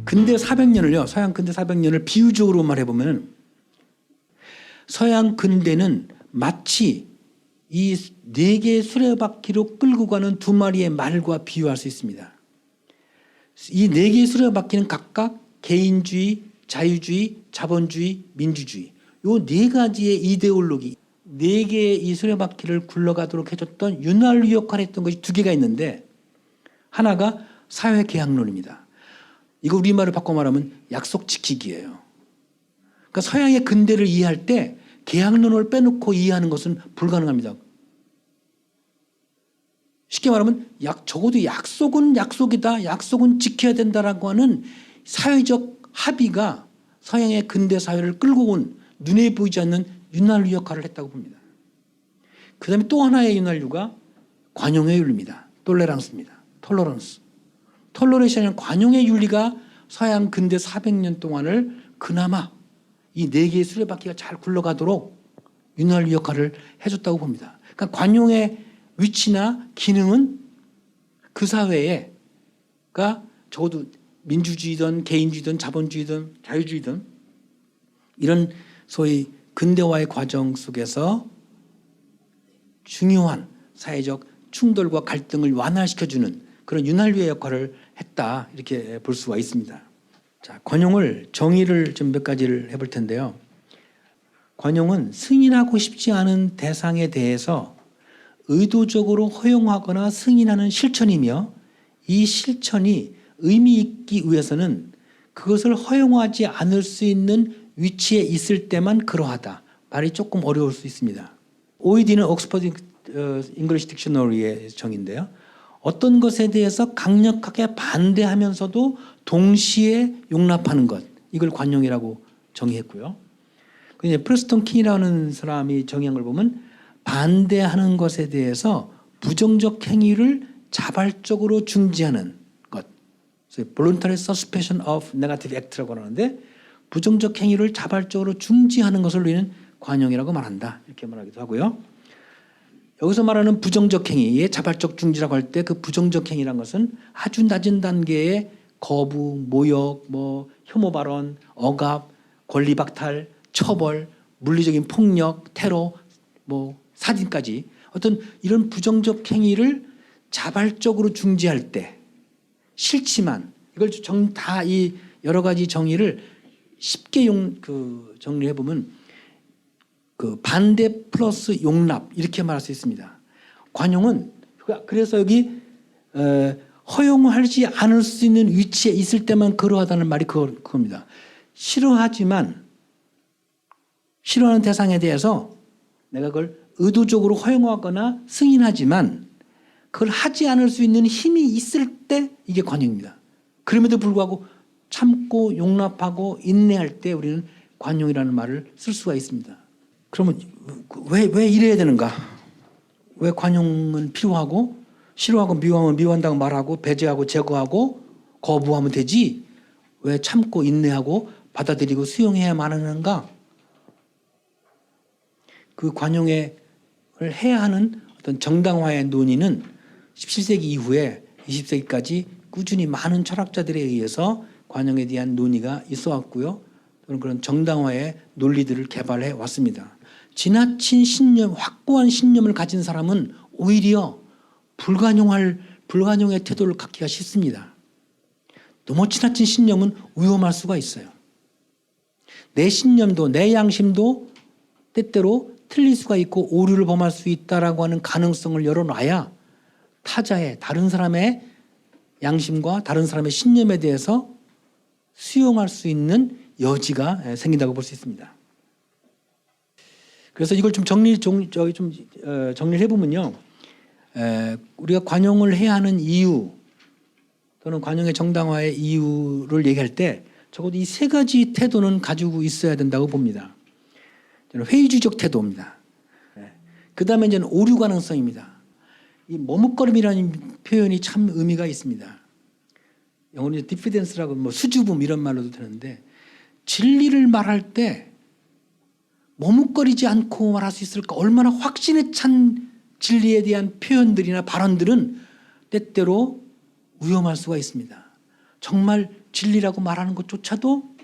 근대 400년을요, 서양 근대 400년을 비유적으로 말해보면 서양 근대는 마치 이 4개의 수레바퀴로 끌고 가는 2마리의 말과 비유할 수 있습니다. 이 4개의 수레바퀴는 각각 개인주의, 자유주의, 자본주의, 민주주의 요 4가지의 이데올로기 4개의 이 수레바퀴를 굴러가도록 해줬던 윤활유 역할을 했던 것이 2개가 있는데 하나가 사회계약론입니다. 이거 우리말로 바꿔 말하면 약속 지키기예요. 그러니까 서양의 근대를 이해할 때 계약론을 빼놓고 이해하는 것은 불가능합니다. 쉽게 말하면 적어도 약속은 약속이다, 약속은 지켜야 된다라고 하는 사회적 합의가 서양의 근대 사회를 끌고 온 눈에 보이지 않는 윤활유 역할을 했다고 봅니다. 그 다음에 또 하나의 윤활유가 관용의 윤리입니다. 톨레랑스입니다. 톨러런스. 톨러레이션은 관용의 윤리가 서양 근대 400년 동안을 그나마 이 4개의 수레바퀴가 잘 굴러가도록 윤활유 역할을 해줬다고 봅니다. 그러니까 관용의 위치나 기능은 그 사회가 적어도 민주주의든 개인주의든 자본주의든 자유주의든 이런 소위 근대화의 과정 속에서 중요한 사회적 충돌과 갈등을 완화시켜주는 그런 윤활유의 역할을 했다 이렇게 볼 수가 있습니다. 자, 관용을 정의를 좀 몇 가지를 해볼 텐데요. 관용은 승인하고 싶지 않은 대상에 대해서 의도적으로 허용하거나 승인하는 실천이며 이 실천이 의미 있기 위해서는 그것을 허용하지 않을 수 있는 위치에 있을 때만 그러하다. 말이 조금 어려울 수 있습니다. OED는 옥스퍼드 잉글리시 딕셔너리의 정의인데요. 어떤 것에 대해서 강력하게 반대하면서도 동시에 용납하는 것, 이걸 관용이라고 정의했고요. 프레스턴 킹이라는 사람이 정의한 걸 보면 반대하는 것에 대해서 부정적 행위를 자발적으로 중지하는 것, Voluntary Suspension of Negative Act라고 하는데 부정적 행위를 자발적으로 중지하는 것을 우리는 관용이라고 말한다 이렇게 말하기도 하고요. 여기서 말하는 부정적 행위의 자발적 중지라고 할 때 그 부정적 행위란 것은 아주 낮은 단계의 거부, 모욕, 혐오 발언, 억압, 권리 박탈, 처벌, 물리적인 폭력, 테러, 사진까지 어떤 이런 부정적 행위를 자발적으로 중지할 때 싫지만 이걸 다 이 여러 가지 정의를 쉽게 정리해 보면 반대 플러스 용납 이렇게 말할 수 있습니다. 관용은 그래서 여기 허용하지 않을 수 있는 위치에 있을 때만 그러하다는 말이 그겁니다. 싫어하지만 싫어하는 대상에 대해서 내가 그걸 의도적으로 허용하거나 승인하지만 그걸 하지 않을 수 있는 힘이 있을 때 이게 관용입니다. 그럼에도 불구하고 참고 용납하고 인내할 때 우리는 관용이라는 말을 쓸 수가 있습니다. 그러면 왜 이래야 되는가? 왜 관용은 필요하고 싫어하고 미워하면 미워한다고 말하고 배제하고 제거하고 거부하면 되지 왜 참고 인내하고 받아들이고 수용해야만 하는가? 그 관용을 해야 하는 어떤 정당화의 논의는 17세기 이후에 20세기까지 꾸준히 많은 철학자들에 의해서 관용에 대한 논의가 있어 왔고요. 또는 그런 정당화의 논리들을 개발해 왔습니다. 지나친 신념, 확고한 신념을 가진 사람은 오히려 불관용의 태도를 갖기가 쉽습니다. 너무 지나친 신념은 위험할 수가 있어요. 내 신념도 내 양심도 때때로 틀릴 수가 있고 오류를 범할 수 있다라고 하는 가능성을 열어놔야 타자의 다른 사람의 양심과 다른 사람의 신념에 대해서 수용할 수 있는 여지가 생긴다고 볼 수 있습니다. 그래서 이걸 좀 정리를 해보면요. 우리가 관용을 해야 하는 이유 또는 관용의 정당화의 이유를 얘기할 때 적어도 이 3가지 태도는 가지고 있어야 된다고 봅니다. 회의주의적 태도입니다. 그 다음에 이제 오류 가능성입니다. 이 머뭇거림이라는 표현이 참 의미가 있습니다. 영어로 디피덴스라고 수줍음 이런 말로도 되는데 진리를 말할 때 머뭇거리지 않고 말할 수 있을까? 얼마나 확신에 찬 진리에 대한 표현들이나 발언들은 때때로 위험할 수가 있습니다. 정말 진리라고 말하는 것조차도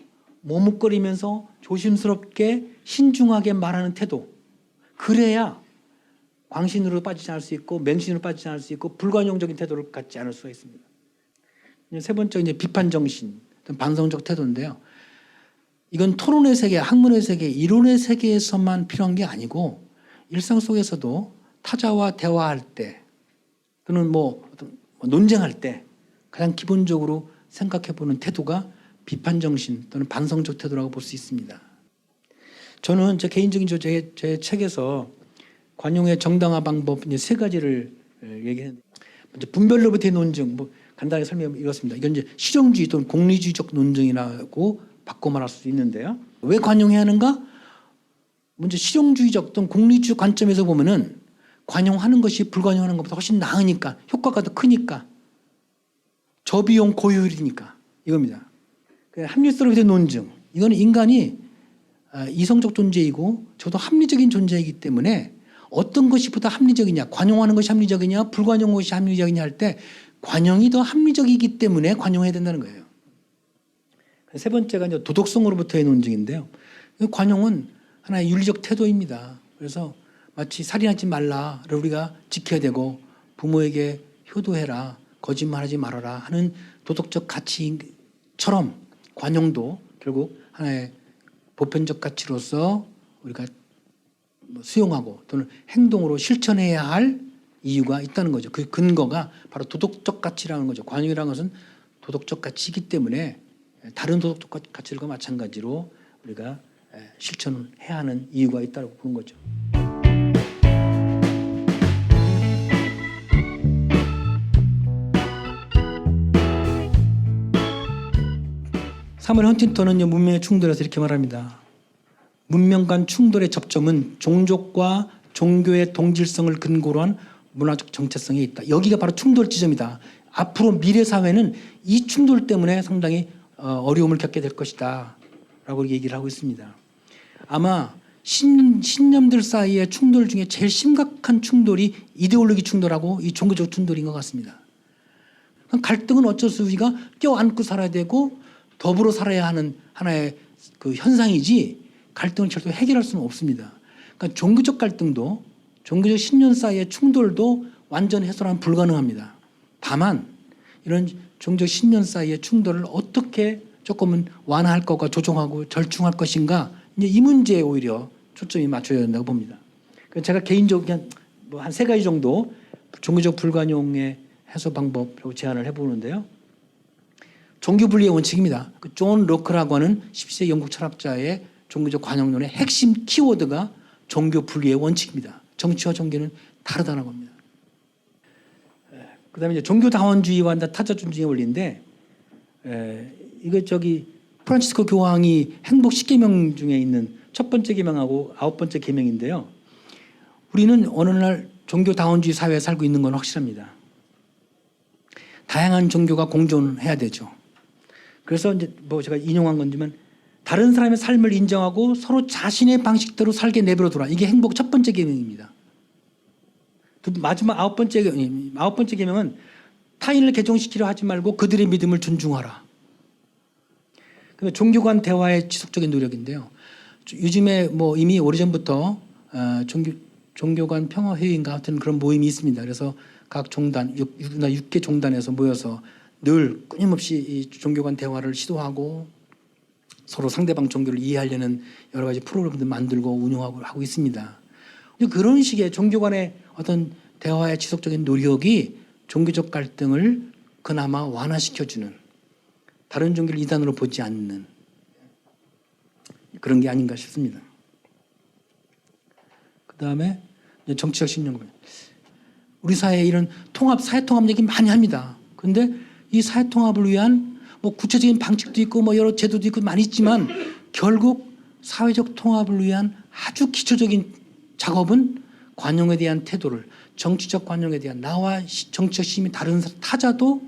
머뭇거리면서 조심스럽게 신중하게 말하는 태도. 그래야 광신으로 빠지지 않을 수 있고 맹신으로 빠지지 않을 수 있고 불관용적인 태도를 갖지 않을 수가 있습니다. 세 번째 이제 비판 정신, 반성적 태도인데요. 이건 토론의 세계, 학문의 세계, 이론의 세계에서만 필요한 게 아니고 일상 속에서도 타자와 대화할 때 또는 어떤 논쟁할 때 가장 기본적으로 생각해보는 태도가 비판 정신 또는 반성적 태도라고 볼 수 있습니다. 저는 제 개인적인 제 책에서 관용의 정당화 방법 세 가지를 얘기했는데, 먼저 분별로부터의 논증, 간단히 설명 이렇습니다. 이건 이제 실용주의 또는 공리주의적 논증이라고 바꿔 말할 수 있는데요. 왜 관용해야 하는가? 먼저 실용주의적 또는 공리주의 관점에서 보면은 관용하는 것이 불관용하는 것보다 훨씬 나으니까, 효과가 더 크니까, 저비용 고효율이니까 이겁니다. 합리성에 대한 논증, 이거는 인간이 이성적 존재이고 저도 합리적인 존재이기 때문에 어떤 것이 보다 합리적이냐, 관용하는 것이 합리적이냐, 불관용한 것이 합리적이냐 할 때 관용이 더 합리적이기 때문에 관용해야 된다는 거예요. 세 번째가 이제 도덕성으로부터의 논증인데요. 관용은 하나의 윤리적 태도입니다. 그래서 마치 살인하지 말라를 우리가 지켜야 되고 부모에게 효도해라, 거짓말하지 말아라 하는 도덕적 가치처럼 관용도 결국 하나의 보편적 가치로서 우리가 수용하고 또는 행동으로 실천해야 할 이유가 있다는 거죠. 그 근거가 바로 도덕적 가치라는 거죠. 관용이라는 것은 도덕적 가치이기 때문에 다른 도덕적 가치들과 마찬가지로 우리가 실천해야 하는 이유가 있다고 보는 거죠. 사무엘 헌팅턴은 문명의 충돌에서 이렇게 말합니다. 문명 간 충돌의 접점은 종족과 종교의 동질성을 근거로 한 문화적 정체성에 있다. 여기가 바로 충돌 지점이다. 앞으로 미래 사회는 이 충돌 때문에 상당히 어려움을 겪게 될 것이다 라고 얘기를 하고 있습니다. 아마 신념들 사이의 충돌 중에 제일 심각한 충돌이 이데올로기 충돌하고 이 종교적 충돌인 것 같습니다. 갈등은 어쩔 수 우리가 껴안고 살아야 되고 더불어 살아야 하는 하나의 그 현상이지 갈등을 절대 해결할 수는 없습니다. 그러니까 종교적 갈등도 종교적 신념 사이의 충돌도 완전 해소는 불가능합니다. 다만 이런 종교적 신념 사이의 충돌을 어떻게 조금은 완화할 것과 조정하고 절충할 것인가, 이제 이 문제에 오히려 초점이 맞춰야 된다고 봅니다. 그래서 제가 개인적으로 그냥 한 세 가지 정도 종교적 불관용의 해소 방법으로 제안을 해보는데요. 종교 분리의 원칙입니다. 존 로크라고 하는 10세 영국 철학자의 종교적 관용론의 핵심 키워드가 종교 분리의 원칙입니다. 정치와 종교는 다르다는 겁니다. 그다음에 이제 종교 다원주의와 타자존중의 원리인데, 이거 프란치스코 교황이 행복 10계명 중에 있는 첫 번째 계명하고 9번째 계명인데요. 우리는 어느 날 종교 다원주의 사회에 살고 있는 건 확실합니다. 다양한 종교가 공존해야 되죠. 그래서 이제 제가 인용한 건지만 다른 사람의 삶을 인정하고 서로 자신의 방식대로 살게 내버려둬라. 이게 행복 첫 번째 계명입니다. 마지막 아홉 번째 계명은 타인을 개종시키려 하지 말고 그들의 믿음을 존중하라. 근데 종교 간 대화의 지속적인 노력인데요. 요즘에 이미 오래전부터 종교 간 평화 회의인가 같은 그런 모임이 있습니다. 그래서 각 종단, 6개 종단에서 모여서 늘 끊임없이 이 종교 간 대화를 시도하고 서로 상대방 종교를 이해하려는 여러 가지 프로그램들 만들고 운영하고 하고 있습니다. 그런 식의 종교 간의 어떤 대화의 지속적인 노력이 종교적 갈등을 그나마 완화시켜주는, 다른 종교를 이단으로 보지 않는 그런 게 아닌가 싶습니다. 그 다음에 정치적 신념. 우리 사회에 이런 사회통합 얘기 많이 합니다. 그런데 이 사회통합을 위한 구체적인 방식도 있고 여러 제도도 있고 많이 있지만 결국 사회적 통합을 위한 아주 기초적인 작업은 관용에 대한 태도를, 정치적 관용에 대한 나와 정치적 신념이 다른 타자도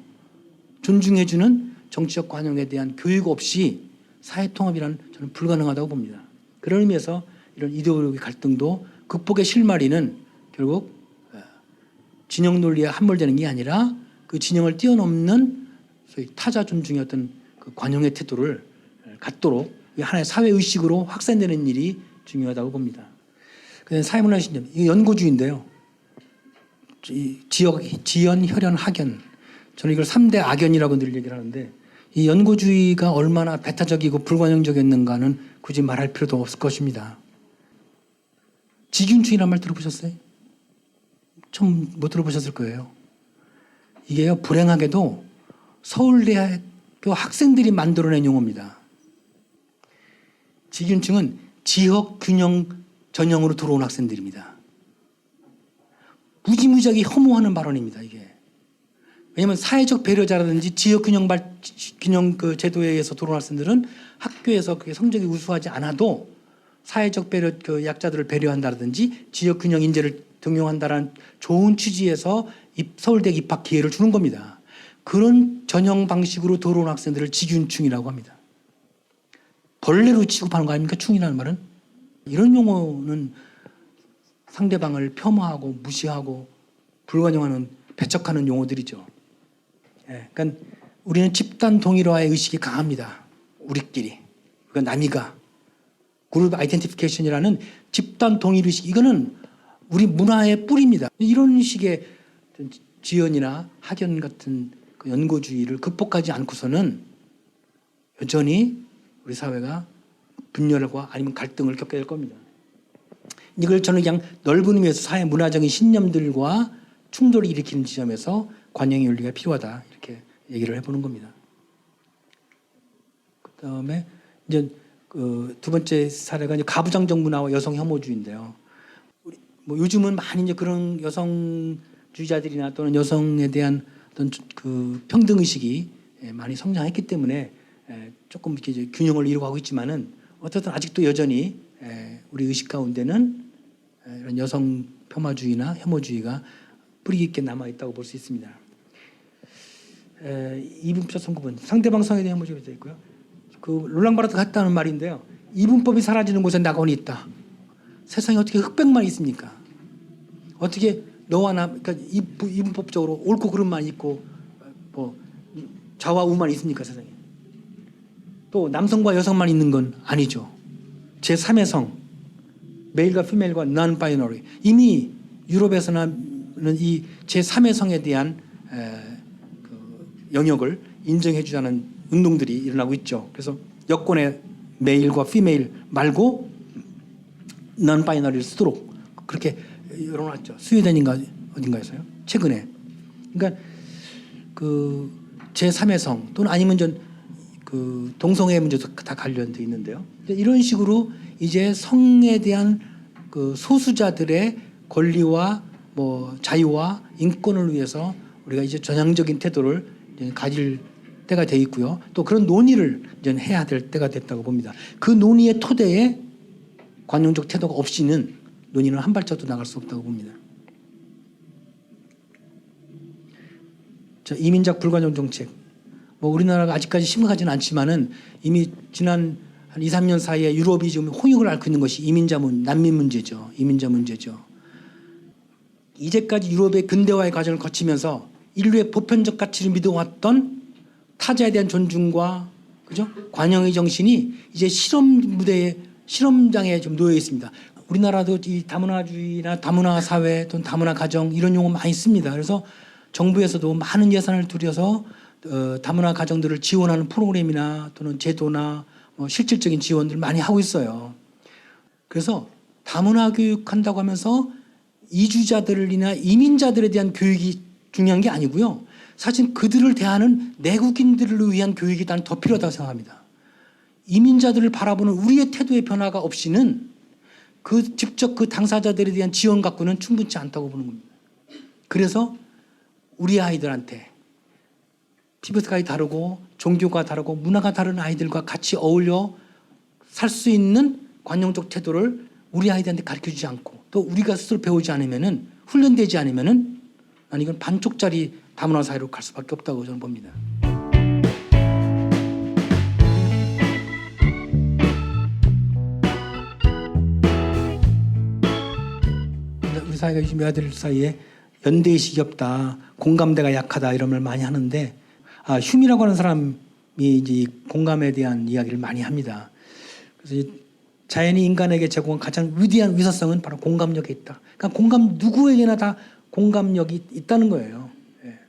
존중해주는 정치적 관용에 대한 교육 없이 사회통합이란 저는 불가능하다고 봅니다. 그런 의미에서 이런 이데올로기 갈등도 극복의 실마리는 결국 진영 논리에 함몰되는 게 아니라 그 진영을 뛰어넘는 소위 타자 존중의 어떤 그 관용의 태도를 갖도록 하나의 사회 의식으로 확산되는 일이 중요하다고 봅니다. 그다음에 사회문화 신념, 이거 연고주의인데요. 지역, 지연, 혈연, 학연. 저는 이걸 3대 악연이라고 늘 얘기를 하는데 이 연고주의가 얼마나 배타적이고 불관용적이었는가는 굳이 말할 필요도 없을 것입니다. 직윤주의란 말 들어보셨어요? 처음 못 들어보셨을 거예요. 이게요, 불행하게도 서울대학교 학생들이 만들어낸 용어입니다. 직윤층은 지역 균형 전형으로 들어온 학생들입니다. 무지무지하게 혐오하는 발언입니다, 이게. 왜냐하면 사회적 배려자라든지 지역 균형 그 제도에 의해서 들어온 학생들은 학교에서 그게 성적이 우수하지 않아도 사회적 배려, 그 약자들을 배려한다든지 지역 균형 인재를 등용한다라는 좋은 취지에서 서울대 입학 기회를 주는 겁니다. 그런 전형 방식으로 들어온 학생들을 직윤충이라고 합니다. 벌레로 취급하는 거 아닙니까? 충이라는 말은. 이런 용어는 상대방을 폄하하고 무시하고 불관용하는 배척하는 용어들이죠. 예, 그러니까 우리는 집단 동일화의 의식이 강합니다. 우리끼리. 그러니까 남이가. 그룹 아이덴티피케이션이라는 집단 동일 의식, 이거는 우리 문화의 뿌리입니다. 이런 식의 지연이나 학연 같은 그 연고주의를 극복하지 않고서는 여전히 우리 사회가 분열과 아니면 갈등을 겪게 될 겁니다. 이걸 저는 그냥 넓은 의미에서 사회 문화적인 신념들과 충돌을 일으키는 지점에서 관용의 윤리가 필요하다, 이렇게 얘기를 해보는 겁니다. 그다음에 이제 그 두 번째 사례가 이제 가부장적 문화와 여성 혐오주의인데요. 뭐 요즘은 많이 이제 그런 여성주의자들이나 또는 여성에 대한 어떤 그 평등 의식이 많이 성장했기 때문에 조금 이렇게 이제 균형을 이루고 있지만은 어쨌든 아직도 여전히 우리 의식 가운데는 이런 여성 폄하주의나 혐오주의가 뿌리 깊게 남아 있다고 볼 수 있습니다. 이분법 선구분, 상대방 성에 대한 혐오주의가 되어 있고요. 그 롤랑 바르트가 했다는 말인데요. 이분법이 사라지는 곳에 낙원이 있다. 세상에 어떻게 흑백만 있습니까? 어떻게 너와 나, 그러니까 이분법적으로 옳고 그름만 있고 뭐 좌와 우만 있습니까, 세상에? 또 남성과 여성만 있는 건 아니죠. 제3의 성, 메일과 피메일과 non binary. 이미 유럽에서는 이 제3의 성에 대한 그 영역을 인정해 주자는 운동들이 일어나고 있죠. 그래서 여권에 메일과 피메일 말고 non binary를 쓰도록 그렇게 열어놨죠. 스웨덴인가 어딘가에서요. 최근에. 그러니까 그 제3의 성 또는 아니면 그 동성애 문제도 다 관련돼 있는데요. 이런 식으로 이제 성에 대한 그 소수자들의 권리와 뭐 자유와 인권을 위해서 우리가 이제 전향적인 태도를 이제 가질 때가 돼 있고요. 또 그런 논의를 이제 해야 될 때가 됐다고 봅니다. 그 논의의 토대에 관용적 태도가 없이는 논의는 한 발짝도 나갈 수 없다고 봅니다. 자, 이민작 불관용 정책. 뭐 우리나라가 아직까지 심각하지는 않지만은 이미 지난 한 2, 3년 사이에 유럽이 지금 홍역을 앓고 있는 것이 난민 문제죠. 이민자 문제죠. 이제까지 유럽의 근대화의 과정을 거치면서 인류의 보편적 가치를 믿어왔던 타자에 대한 존중과 그죠? 관용의 정신이 이제 실험장에 좀 놓여 있습니다. 우리나라도 이 다문화주의나 다문화 사회 또는 다문화 가정 이런 용어 많이 씁니다. 그래서 정부에서도 많은 예산을 들여서 다문화 가정들을 지원하는 프로그램이나 또는 제도나 뭐 실질적인 지원들을 많이 하고 있어요. 그래서 다문화 교육한다고 하면서 이주자들이나 이민자들에 대한 교육이 중요한 게 아니고요. 사실 그들을 대하는 내국인들을 위한 교육이 난 더 필요하다고 생각합니다. 이민자들을 바라보는 우리의 태도의 변화가 없이는 직접 그 당사자들에 대한 지원 갖고는 충분치 않다고 보는 겁니다. 그래서 우리 아이들한테 피부색깔이 다르고 종교가 다르고 문화가 다른 아이들과 같이 어울려 살 수 있는 관용적 태도를 우리 아이들한테 가르쳐주지 않고 또 우리가 스스로 배우지 않으면은 훈련되지 않으면은 난 이건 반쪽짜리 다문화 사회로 갈 수밖에 없다고 저는 봅니다. 우리 사회가 요즘 아이들 사이에 연대의식이 없다, 공감대가 약하다 이런 말 많이 하는데 휴미라고 하는 사람이 이제 이 공감에 대한 이야기를 많이 합니다. 그래서 이 자연이 인간에게 제공한 가장 위대한 위사성은 바로 공감력에 있다. 그러니까 공감 누구에게나 다 공감력이 있다는 거예요. 예.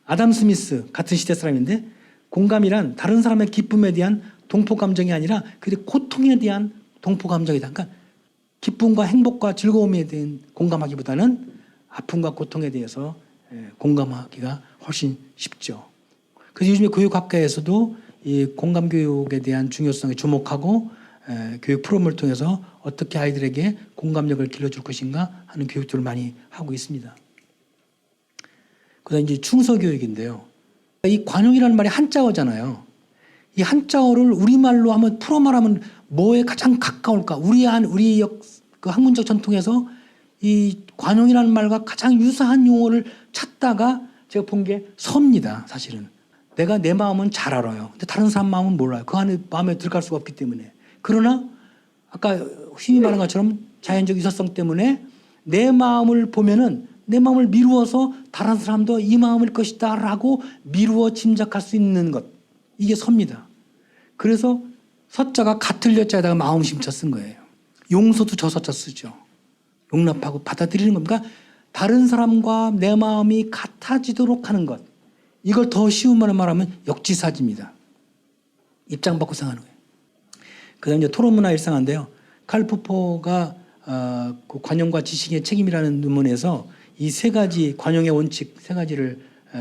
아담 스미스 같은 시대 사람인데 공감이란 다른 사람의 기쁨에 대한 동포 감정이 아니라 그들의 고통에 대한 동포 감정이다. 그러니까 기쁨과 행복과 즐거움에 대한 공감하기보다는 아픔과 고통에 대해서 공감하기가 훨씬 쉽죠. 그래서 요즘에 교육학계에서도 이 공감 교육에 대한 중요성에 주목하고 교육 프로그램을 통해서 어떻게 아이들에게 공감력을 길러줄 것인가 하는 교육들을 많이 하고 있습니다. 그다음 이제 충서 교육인데요. 이 관용이라는 말이 한자어잖아요. 이 한자어를 우리말로 한번 풀어 말하면 뭐에 가장 가까울까? 우리 그 학문적 전통에서 이 관용이라는 말과 가장 유사한 용어를 찾다가 제가 본 게 서입니다. 사실은 내가 내 마음은 잘 알아요. 근데 다른 사람 마음은 몰라요. 그 안에 마음에 들어갈 수가 없기 때문에. 그러나 아까 힘이 말한 것처럼 자연적 유사성 때문에 내 마음을 보면은 내 마음을 미루어서 다른 사람도 이 마음일 것이다 라고 미루어 짐작할 수 있는 것. 이게 서입니다. 그래서 서자가 같을 여자에다가 마음 심자 쓴 거예요. 용서도 저 서자 쓰죠. 용납하고 받아들이는 겁니다. 그러니까 다른 사람과 내 마음이 같아지도록 하는 것. 이걸 더 쉬운 말로 말하면 역지사지입니다. 입장 바꿔 생각하는 거예요. 그 다음에 토론문화 일상화인데요. 칼 포퍼가 그 관용과 지식의 책임이라는 논문에서 이 세 가지 관용의 원칙 세 가지를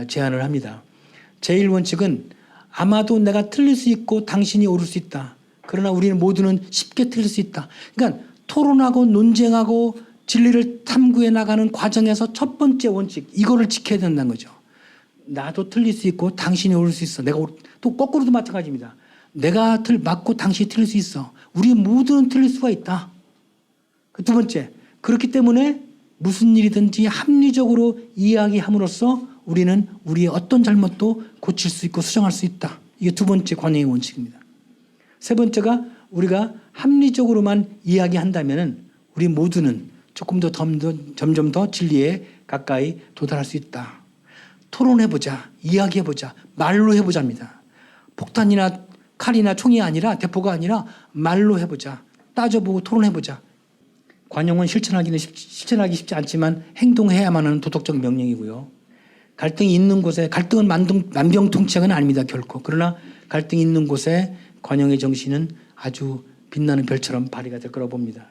제안을 합니다. 제1원칙은 아마도 내가 틀릴 수 있고 당신이 옳을 수 있다. 그러나 우리는 모두는 쉽게 틀릴 수 있다. 그러니까 토론하고 논쟁하고 진리를 탐구해 나가는 과정에서 첫 번째 원칙 이거를 지켜야 된다는 거죠. 나도 틀릴 수 있고 당신이 옳을 수 있어. 또 거꾸로도 마찬가지입니다. 내가 맞고 당신이 틀릴 수 있어. 우리 모두는 틀릴 수가 있다. 두 번째, 그렇기 때문에 무슨 일이든지 합리적으로 이야기함으로써 우리는 우리의 어떤 잘못도 고칠 수 있고 수정할 수 있다. 이게 두 번째 관용의 원칙입니다. 세 번째가 우리가 합리적으로만 이야기한다면 우리 모두는 조금 더 점점 더 진리에 가까이 도달할 수 있다. 토론해보자, 이야기해보자, 말로 해보자입니다. 폭탄이나 칼이나 총이 아니라 대포가 아니라 말로 해보자. 따져보고 토론해보자. 관용은 실천하기 쉽지 않지만 행동해야만 하는 도덕적 명령이고요. 갈등이 있는 곳에 갈등은 만병통치약은 아닙니다. 결코. 그러나 갈등이 있는 곳에 관용의 정신은 아주 빛나는 별처럼 발휘가 될 거라고 봅니다.